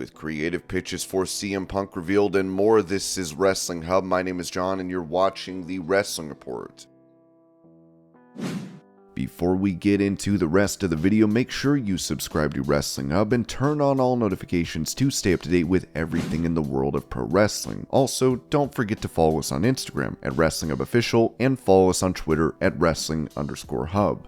With creative pitches for CM Punk revealed and more, this is Wrestling Hub. My name is John and you're watching the Wrestling Report. Before we get into the rest of the video, make sure you subscribe to Wrestling Hub and turn on all notifications to stay up to date with everything in the world of pro wrestling. Also, don't forget to follow us on Instagram at Wrestling Hub Official and follow us on Twitter at Wrestling_Hub.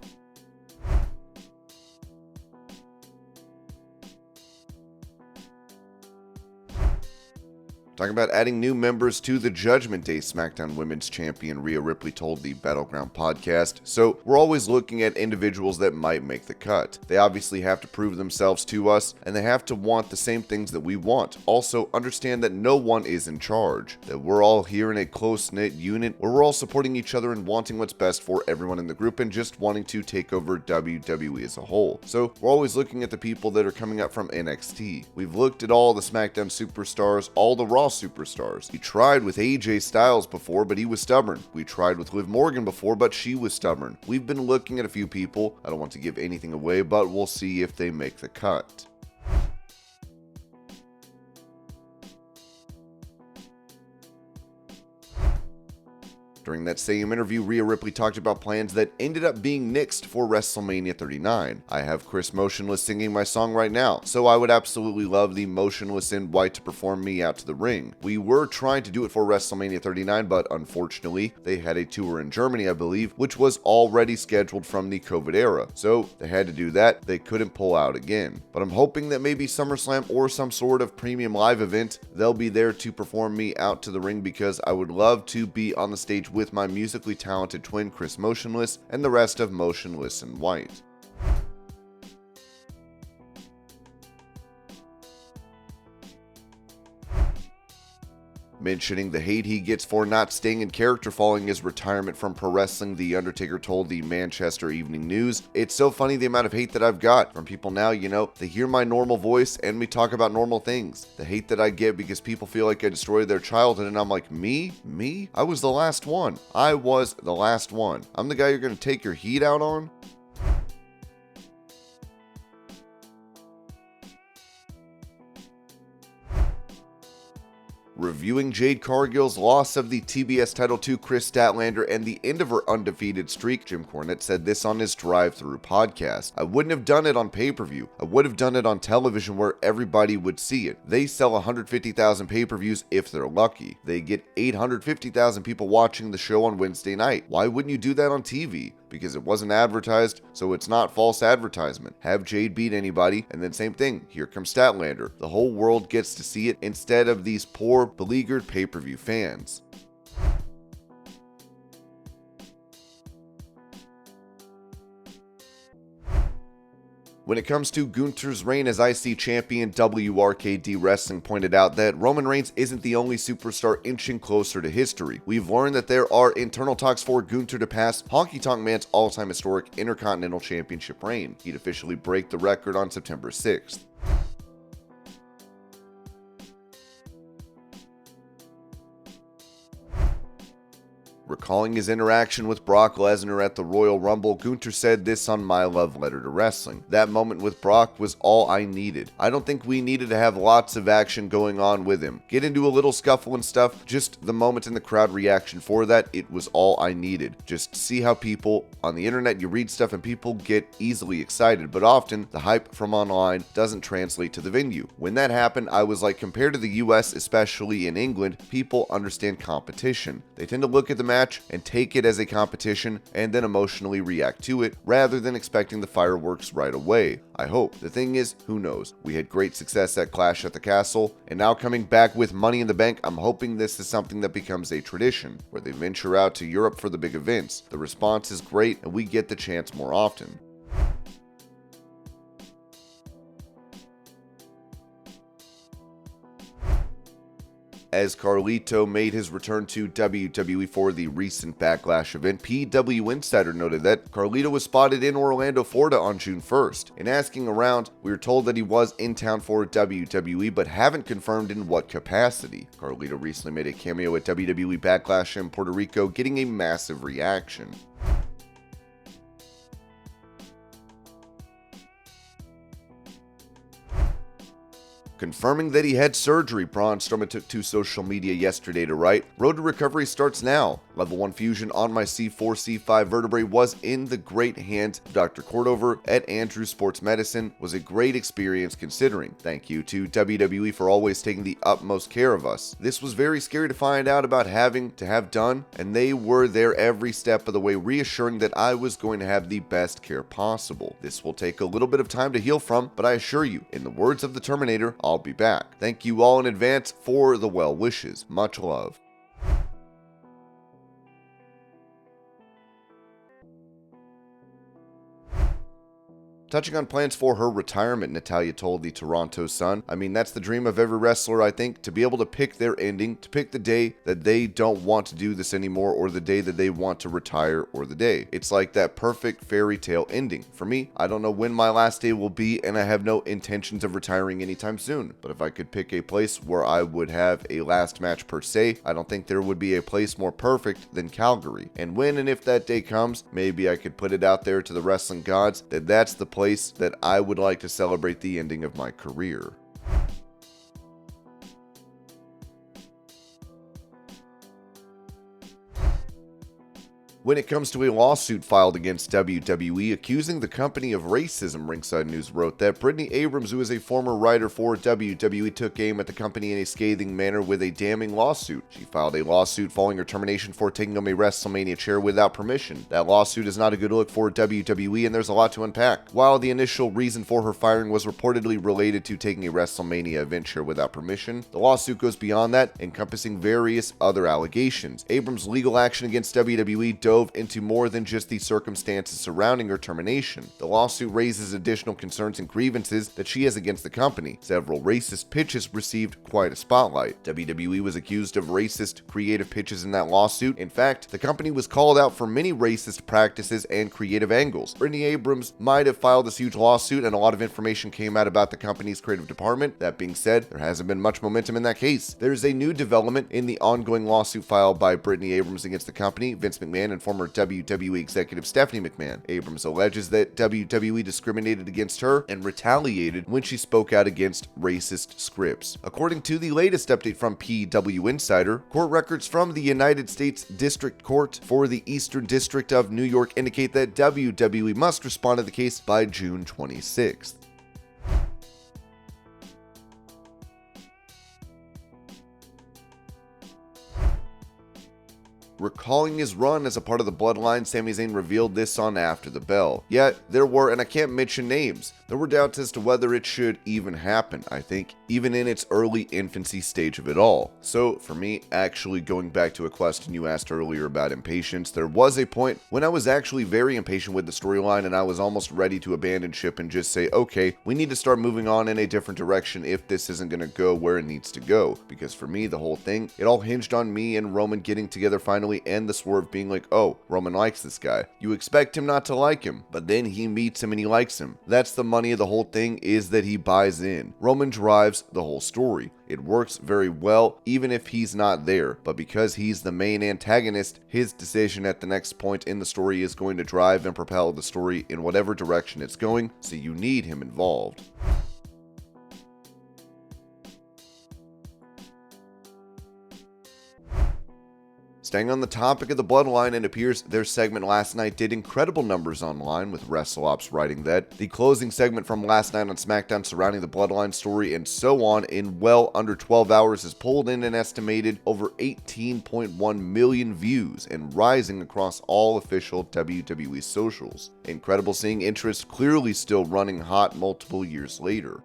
Talking about adding new members to the Judgement Day, SmackDown Women's Champion Rhea Ripley told the Battleground podcast. So we're always looking at individuals that might make the cut. They obviously have to prove themselves to us, and they have to want the same things that we want. Also, understand that no one is in charge, that we're all here in a close-knit unit where we're all supporting each other and wanting what's best for everyone in the group and just wanting to take over WWE as a whole. So we're always looking at the people that are coming up from NXT. We've looked at all the SmackDown superstars, all the Raw superstars. We tried with AJ Styles before, but he was stubborn. We tried with Liv Morgan before, but she was stubborn. We've been looking at a few people. I don't want to give anything away, but we'll see if they make the cut. During that same interview, Rhea Ripley talked about plans that ended up being nixed for WrestleMania 39. I have Chris Motionless singing my song right now, so I would absolutely love the Motionless in White to perform me out to the ring. We were trying to do it for WrestleMania 39, but unfortunately, they had a tour in Germany, I believe, which was already scheduled from the COVID era. So they had to do that. They couldn't pull out again. But I'm hoping that maybe SummerSlam or some sort of premium live event, they'll be there to perform me out to the ring because I would love to be on the stage with my musically talented twin Chris Motionless and the rest of Motionless in White. Mentioning the hate he gets for not staying in character following his retirement from pro wrestling, The Undertaker told the Manchester Evening News, "It's so funny the amount of hate that I've got from people now, they hear my normal voice and we talk about normal things. The hate that I get because people feel like I destroyed their childhood and I'm like, me? I was the last one. I was the last one. I'm the guy you're going to take your heat out on?" Reviewing Jade Cargill's loss of the TBS title to Chris Statlander and the end of her undefeated streak, Jim Cornette said this on his drive-thru podcast. "I wouldn't have done it on pay-per-view. I would have done it on television where everybody would see it. They sell 150,000 pay-per-views if they're lucky. They get 850,000 people watching the show on Wednesday night. Why wouldn't you do that on TV? Because it wasn't advertised, so it's not false advertisement. Have Jade beat anybody, and then same thing, here comes Statlander. The whole world gets to see it instead of these poor, beleaguered pay-per-view fans." When it comes to Gunther's reign as IC champion, WRKD Wrestling pointed out that Roman Reigns isn't the only superstar inching closer to history. "We've learned that there are internal talks for Gunther to pass Honky Tonk Man's all-time historic Intercontinental Championship reign. He'd officially break the record on September 6th. Recalling his interaction with Brock Lesnar at the Royal Rumble, Gunther said this on My Love Letter to Wrestling. "That moment with Brock was all I needed. I don't think we needed to have lots of action going on with him. Get into a little scuffle and stuff, just the moment in the crowd reaction for that, it was all I needed. Just see how people, on the internet you read stuff and people get easily excited, but often the hype from online doesn't translate to the venue. When that happened, I was like, compared to the US, especially in England, people understand competition. They tend to look at the match and take it as a competition and then emotionally react to it rather than expecting the fireworks right away. I hope. The thing is, who knows? We had great success at Clash at the Castle, and now coming back with Money in the Bank, I'm hoping this is something that becomes a tradition, where they venture out to Europe for the big events. The response is great, and we get the chance more often." As Carlito made his return to WWE for the recent Backlash event, PW Insider noted that Carlito was spotted in Orlando, Florida on June 1st. In asking around, we were told that he was in town for WWE, but haven't confirmed in what capacity. Carlito recently made a cameo at WWE Backlash in Puerto Rico, getting a massive reaction. Confirming that he had surgery, Braun Strowman took to social media yesterday to write, "Road to recovery starts now. Level 1 fusion on my C4, C5 vertebrae was in the great hands of Dr. Cordover at Andrews Sports Medicine. Was a great experience considering. Thank you to WWE for always taking the utmost care of us. This was very scary to find out about having to have done, and they were there every step of the way, reassuring that I was going to have the best care possible. This will take a little bit of time to heal from, but I assure you, in the words of the Terminator, I'll be back. Thank you all in advance for the well wishes. Much love." Touching on plans for her retirement, Natalya told the Toronto Sun, "I mean, that's the dream of every wrestler, I think, to be able to pick their ending, to pick the day that they don't want to do this anymore, or the day that they want to retire, or the day. It's like that perfect fairy tale ending. For me, I don't know when my last day will be, and I have no intentions of retiring anytime soon. But if I could pick a place where I would have a last match per se, I don't think there would be a place more perfect than Calgary. And when and if that day comes, maybe I could put it out there to the wrestling gods that that's the place that I would like to celebrate the ending of my career." When it comes to a lawsuit filed against WWE accusing the company of racism, Ringside News wrote that Brittany Abrams, who is a former writer for WWE, took aim at the company in a scathing manner with a damning lawsuit. She filed a lawsuit following her termination for taking home a WrestleMania chair without permission. That lawsuit is not a good look for WWE, and there's a lot to unpack. While the initial reason for her firing was reportedly related to taking a WrestleMania event chair without permission, the lawsuit goes beyond that, encompassing various other allegations. Abrams' legal action against WWE dove into more than just the circumstances surrounding her termination. The lawsuit raises additional concerns and grievances that she has against the company. Several racist pitches received quite a spotlight. WWE was accused of racist creative pitches in that lawsuit. In fact, the company was called out for many racist practices and creative angles. Brittany Abrams might have filed this huge lawsuit, and a lot of information came out about the company's creative department. That being said, there hasn't been much momentum in that case. There's a new development in the ongoing lawsuit filed by Brittany Abrams against the company, Vince McMahon, and former WWE executive Stephanie McMahon. Abrams alleges that WWE discriminated against her and retaliated when she spoke out against racist scripts. According to the latest update from PW Insider, court records from the United States District Court for the Eastern District of New York indicate that WWE must respond to the case by June 26th. Recalling his run as a part of the Bloodline, Sami Zayn revealed this on After the Bell. Yet, there were, and I can't mention names, there were doubts as to whether it should even happen, I think, even in its early infancy stage of it all. So, for me, actually going back to a question you asked earlier about impatience, there was a point when I was actually very impatient with the storyline and I was almost ready to abandon ship and just say, okay, we need to start moving on in a different direction if this isn't going to go where it needs to go. Because for me, the whole thing, it all hinged on me and Roman getting together finally, and the swerve being like, oh, Roman likes this guy. You expect him not to like him, but then he meets him and he likes him. That's the money of the whole thing, is that he buys in. Roman drives the whole story. It works very well, even if he's not there, but because he's the main antagonist, his decision at the next point in the story is going to drive and propel the story in whatever direction it's going, so you need him involved. Staying on the topic of the Bloodline, it appears their segment last night did incredible numbers online, with WrestleOps writing that the closing segment from last night on SmackDown surrounding the Bloodline story and so on in well under 12 hours has pulled in an estimated over 18.1 million views and rising across all official WWE socials. Incredible seeing interest clearly still running hot multiple years later.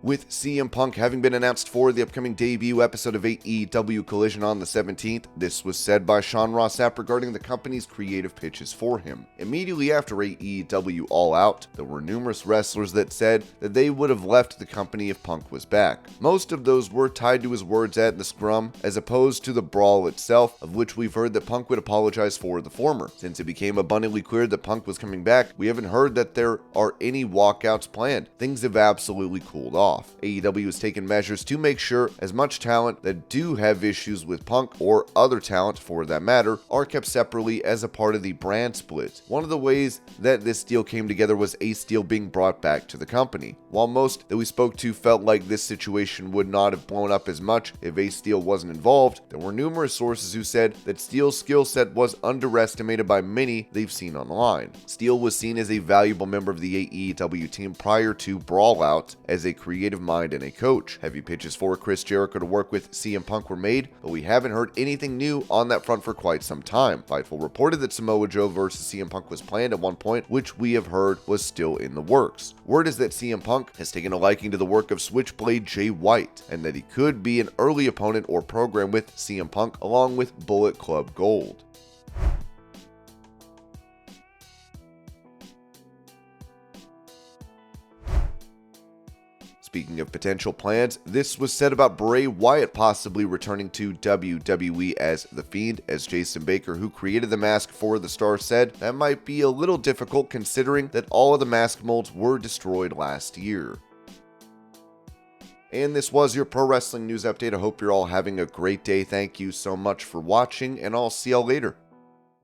With CM Punk having been announced for the upcoming debut episode of AEW Collision on the 17th, this was said by Sean Ross Sapp regarding the company's creative pitches for him. Immediately after AEW All Out, there were numerous wrestlers that said that they would have left the company if Punk was back. Most of those were tied to his words at the scrum, as opposed to the brawl itself, of which we've heard that Punk would apologize for the former. Since it became abundantly clear that Punk was coming back, we haven't heard that there are any walkouts planned. Things have absolutely cooled off. off. AEW has taken measures to make sure as much talent that do have issues with Punk, or other talent for that matter, are kept separately as a part of the brand split. One of the ways that this deal came together was Ace Steel being brought back to the company. While most that we spoke to felt like this situation would not have blown up as much if Ace Steel wasn't involved, there were numerous sources who said that Steel's skill set was underestimated by many they've seen online. Steel was seen as a valuable member of the AEW team prior to Brawl Out as a creative mind and a coach. Heavy pitches for Chris Jericho to work with CM Punk were made, but we haven't heard anything new on that front for quite some time. Fightful reported that Samoa Joe versus CM Punk was planned at one point, which we have heard was still in the works. Word is that CM Punk has taken a liking to the work of Switchblade Jay White, and that he could be an early opponent or program with CM Punk along with Bullet Club Gold. Speaking of potential plans, this was said about Bray Wyatt possibly returning to WWE as The Fiend, as Jason Baker, who created the mask for the star, said that might be a little difficult considering that all of the mask molds were destroyed last year. And this was your pro wrestling news update. I hope you're all having a great day. Thank you so much for watching, and I'll see y'all later.